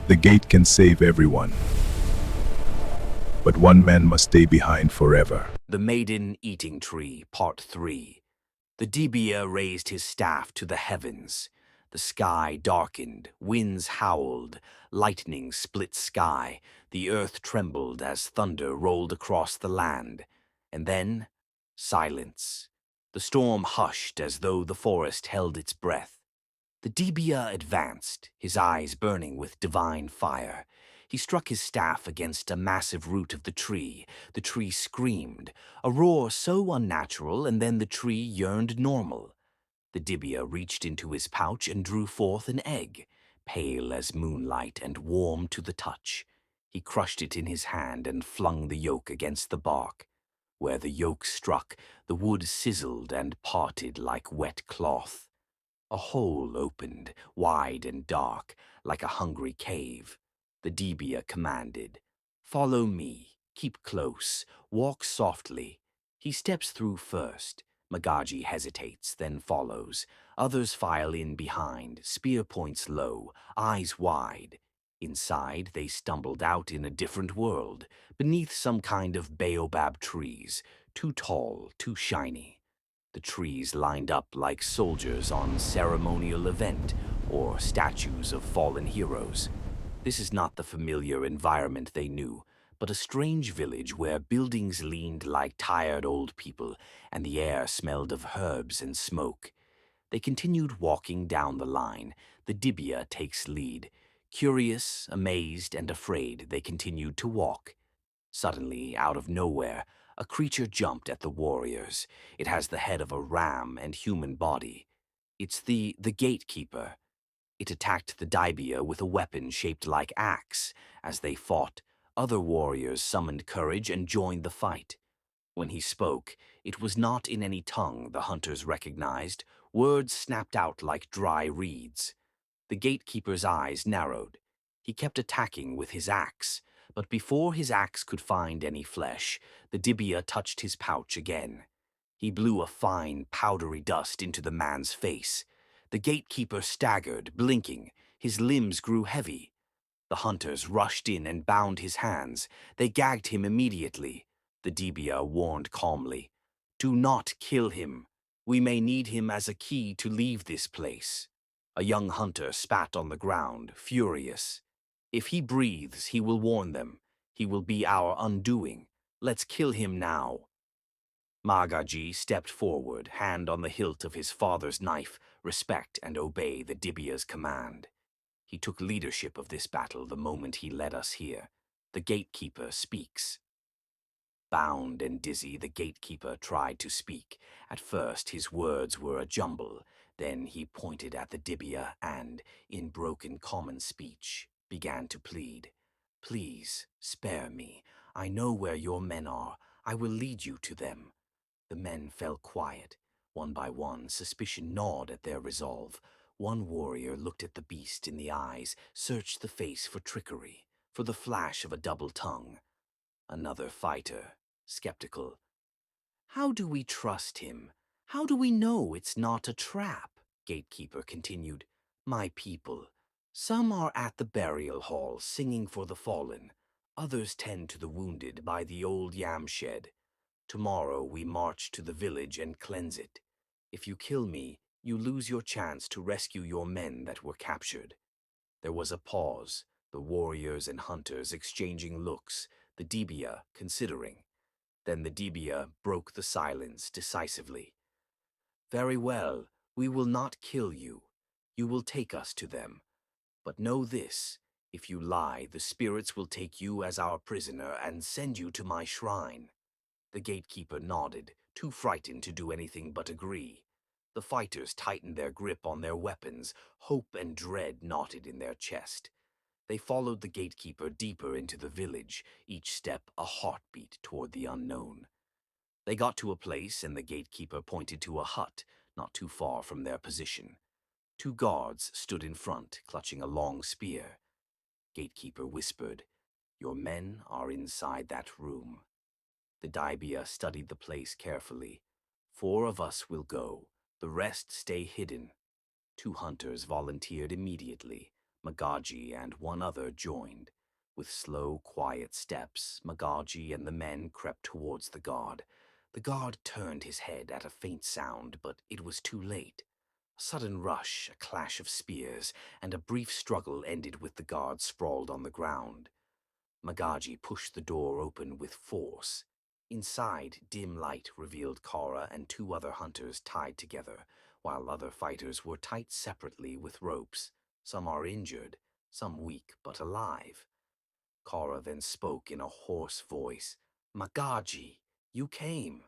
The gate can save everyone, but one man must stay behind forever. The Maiden Eating Tree, Part 3. The Dibia raised his staff to the heavens. The sky darkened, winds howled, lightning split sky. The earth trembled as thunder rolled across the land. And then, silence. The storm hushed as though the forest held its breath. The Dibia advanced, his eyes burning with divine fire. He struck his staff against a massive root of the tree. The tree screamed, a roar so unnatural, and then the tree yearned normal. The Dibia reached into his pouch and drew forth an egg, pale as moonlight and warm to the touch. He crushed it in his hand and flung the yolk against the bark. Where the yolk struck, the wood sizzled and parted like wet cloth. A hole opened, wide and dark, like a hungry cave. The Dibia commanded, "Follow me, keep close, walk softly." He steps through first. Magaji hesitates, then follows. Others file in behind, spear points low, eyes wide. Inside, they stumbled out in a different world, beneath some kind of Baobab trees, too tall, too shiny. The trees lined up like soldiers on ceremonial event or statues of fallen heroes. This is not the familiar environment they knew, but a strange village where buildings leaned like tired old people and the air smelled of herbs and smoke. They continued walking down the line. The Dibia takes lead. Curious, amazed, and afraid, they continued to walk. Suddenly, out of nowhere, a creature jumped at the warriors. It has the head of a ram and human body. It's the gatekeeper. It attacked the Dibia with a weapon shaped like axe. As they fought, other warriors summoned courage and joined the fight. When he spoke, it was not in any tongue the hunters recognized. Words snapped out like dry reeds. The gatekeeper's eyes narrowed. He kept attacking with his axe, but before his axe could find any flesh, the Dibia touched his pouch again. He blew a fine, powdery dust into the man's face. The gatekeeper staggered, blinking. His limbs grew heavy. The hunters rushed in and bound his hands. They gagged him immediately. The Dibia warned calmly, "Do not kill him. We may need him as a key to leave this place." A young hunter spat on the ground, furious. "If he breathes, he will warn them. He will be our undoing. Let's kill him now." Magaji stepped forward, hand on the hilt of his father's knife, respect and obey the Dibia's command. He took leadership of this battle the moment he led us here. The gatekeeper speaks. Bound and dizzy, the gatekeeper tried to speak. At first, his words were a jumble. Then he pointed at the Dibia and, in broken common speech, began to plead. "Please, spare me. I know where your men are. I will lead you to them." The men fell quiet. One by one, suspicion gnawed at their resolve. One warrior looked at the beast in the eyes, searched the face for trickery, for the flash of a double tongue. Another fighter, skeptical. "How do we trust him? How do we know it's not a trap?" Gatekeeper continued. "My people. Some are at the burial hall singing for the fallen. Others tend to the wounded by the old yam shed. Tomorrow we march to the village and cleanse it. If you kill me, you lose your chance to rescue your men that were captured." There was a pause, the warriors and hunters exchanging looks, the Dibia considering. Then the Dibia broke the silence decisively. "Very well, we will not kill you. You will take us to them. But know this, if you lie, the spirits will take you as our prisoner and send you to my shrine." The gatekeeper nodded, too frightened to do anything but agree. The fighters tightened their grip on their weapons, hope and dread knotted in their chest. They followed the gatekeeper deeper into the village, each step a heartbeat toward the unknown. They got to a place and the gatekeeper pointed to a hut, not too far from their position. Two guards stood in front, clutching a long spear. Gatekeeper whispered, "Your men are inside that room." The Dibia studied the place carefully. "4 of us will go. The rest stay hidden." 2 hunters volunteered immediately. Magaji and one other joined. With slow, quiet steps, Magaji and the men crept towards the guard. The guard turned his head at a faint sound, but it was too late. A sudden rush, a clash of spears, and a brief struggle ended with the guard sprawled on the ground. Magaji pushed the door open with force. Inside, dim light revealed Kara and two other hunters tied together, while other fighters were tied separately with ropes. Some are injured, some weak but alive. Kara then spoke in a hoarse voice. "Magaji, you came."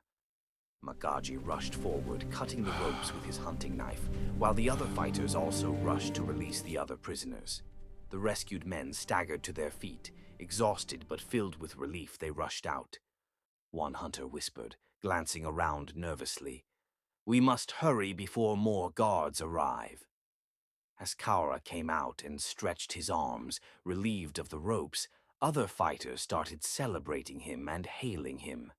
Magaji rushed forward, cutting the ropes with his hunting knife, while the other fighters also rushed to release the other prisoners. The rescued men staggered to their feet. Exhausted but filled with relief, they rushed out. One hunter whispered, glancing around nervously, "We must hurry before more guards arrive." As Kara came out and stretched his arms, relieved of the ropes, other fighters started celebrating him and hailing him.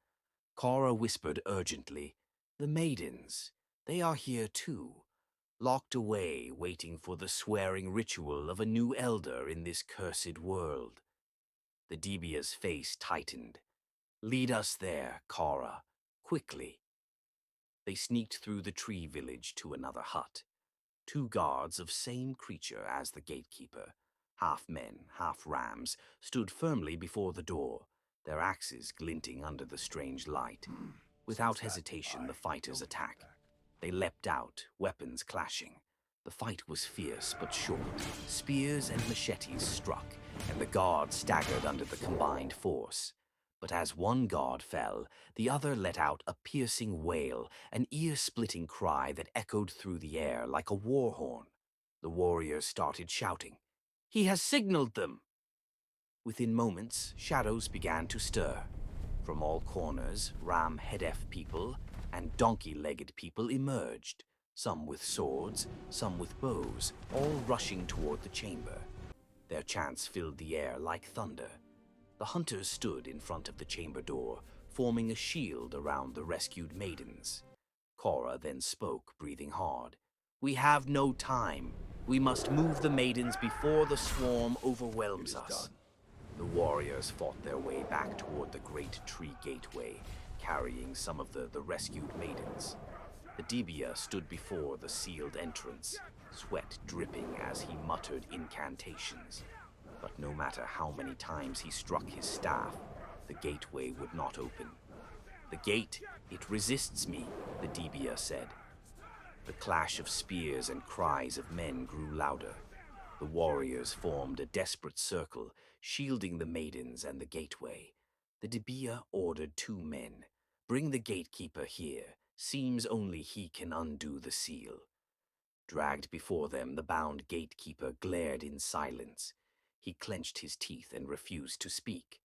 Kara whispered urgently, "The maidens, they are here too, locked away waiting for the swearing ritual of a new elder in this cursed world." The Dibia's face tightened. "Lead us there, Kara, quickly." They sneaked through the tree village to another hut. Two guards of same creature as the gatekeeper, half men, half rams, stood firmly before the door, their axes glinting under the strange light. Without hesitation, the fighters attacked. They leapt out, weapons clashing. The fight was fierce but short. Spears and machetes struck, and the guard staggered under the combined force. But as one guard fell, the other let out a piercing wail, an ear-splitting cry that echoed through the air like a war horn. The warriors started shouting, "He has signaled them!" Within moments, shadows began to stir. From all corners, ram-hedef people and donkey-legged people emerged, some with swords, some with bows, all rushing toward the chamber. Their chants filled the air like thunder. The hunters stood in front of the chamber door, forming a shield around the rescued maidens. Kara then spoke, breathing hard. "We have no time. We must move the maidens before the swarm overwhelms us." The warriors fought their way back toward the great tree gateway, carrying some of the rescued maidens. The Dibia stood before the sealed entrance, sweat dripping as he muttered incantations. But no matter how many times he struck his staff, the gateway would not open. "The gate, it resists me," the Dibia said. The clash of spears and cries of men grew louder. The warriors formed a desperate circle, shielding the maidens and the gateway. The Dibia ordered two men. "Bring the gatekeeper here. Seems only he can undo the seal." Dragged before them, the bound gatekeeper glared in silence. He clenched his teeth and refused to speak.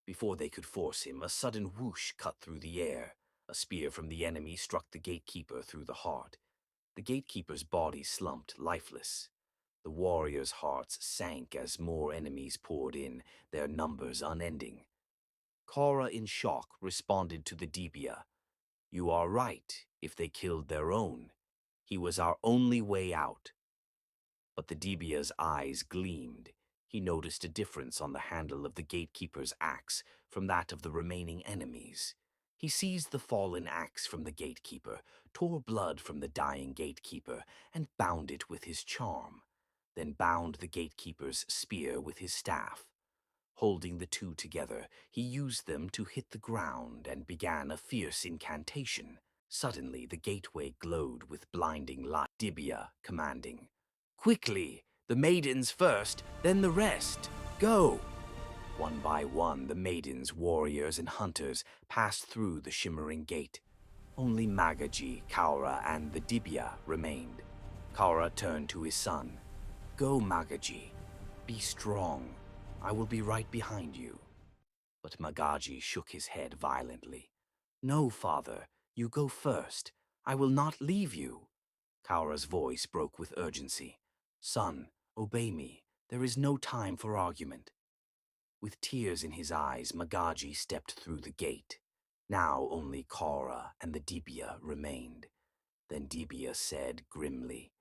Before they could force him, a sudden whoosh cut through the air. A spear from the enemy struck the gatekeeper through the heart. The gatekeeper's body slumped, lifeless. The warriors' hearts sank as more enemies poured in, their numbers unending. Kara, in shock, responded to the Dibia. "You are right, if they killed their own. He was our only way out." But the Dibia's eyes gleamed. He noticed a difference on the handle of the gatekeeper's axe from that of the remaining enemies. He seized the fallen axe from the gatekeeper, tore blood from the dying gatekeeper, and bound it with his charm, then bound the gatekeeper's spear with his staff. Holding the two together, he used them to hit the ground and began a fierce incantation. Suddenly, the gateway glowed with blinding light. Dibia commanding, "Quickly! The maidens first, then the rest! Go!" One by one, the maidens, warriors, and hunters passed through the shimmering gate. Only Magaji, Kara, and the Dibia remained. Kara turned to his son. "Go, Magaji. Be strong. I will be right behind you." But Magaji shook his head violently. "No, father. You go first. I will not leave you." Kara's voice broke with urgency. "Son, obey me. There is no time for argument." With tears in his eyes, Magaji stepped through the gate. Now only Kara and the Dibia remained. Then Dibia said grimly,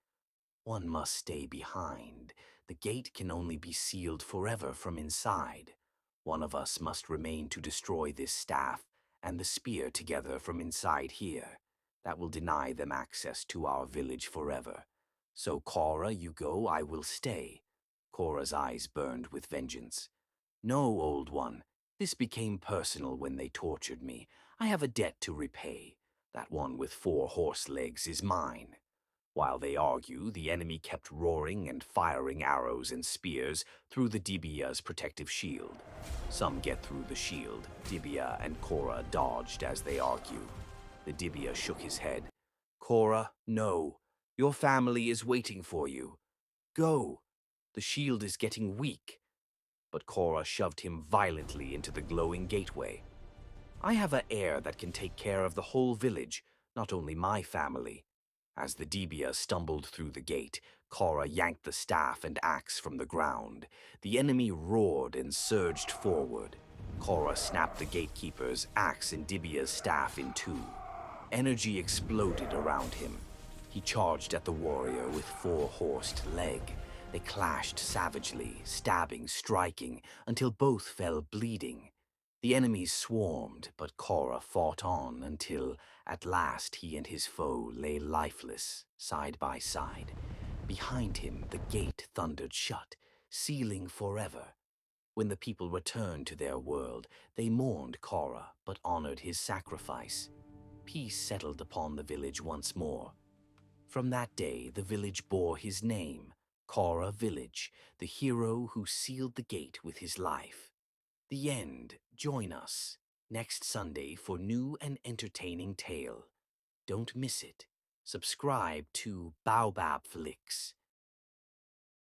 "One must stay behind. The gate can only be sealed forever from inside. One of us must remain to destroy this staff and the spear together from inside here. That will deny them access to our village forever. So, Cora, you go, I will stay. Cora's eyes burned with vengeance. No, old one. This became personal when they tortured me. I have a debt to repay. That one with 4 horse legs is mine. While they argue, the enemy kept roaring and firing arrows and spears through the Dibia's protective shield. Some get through the shield. Dibia and Cora dodged as they argue. The Dibia shook his head. Cora, no. Your family is waiting for you. Go. The shield is getting weak. But Cora shoved him violently into the glowing gateway. I have an heir that can take care of the whole village, not only my family. As the Dibia stumbled through the gate, Cora yanked the staff and axe from the ground. The enemy roared and surged forward. Cora snapped the gatekeeper's axe and Dibia's staff in two. Energy exploded around him. He charged at the warrior with 4-horsed leg. They clashed savagely, stabbing, striking, until both fell bleeding. The enemies swarmed, but Cora fought on until, at last, he and his foe lay lifeless, side by side. Behind him, the gate thundered shut, sealing forever. When the people returned to their world, they mourned Cora, but honored his sacrifice. Peace settled upon the village once more. From that day, the village bore his name, Cora Village, the hero who sealed the gate with his life. The end. Join us next Sunday for new and entertaining tale. Don't miss it. Subscribe to Baobab Flix.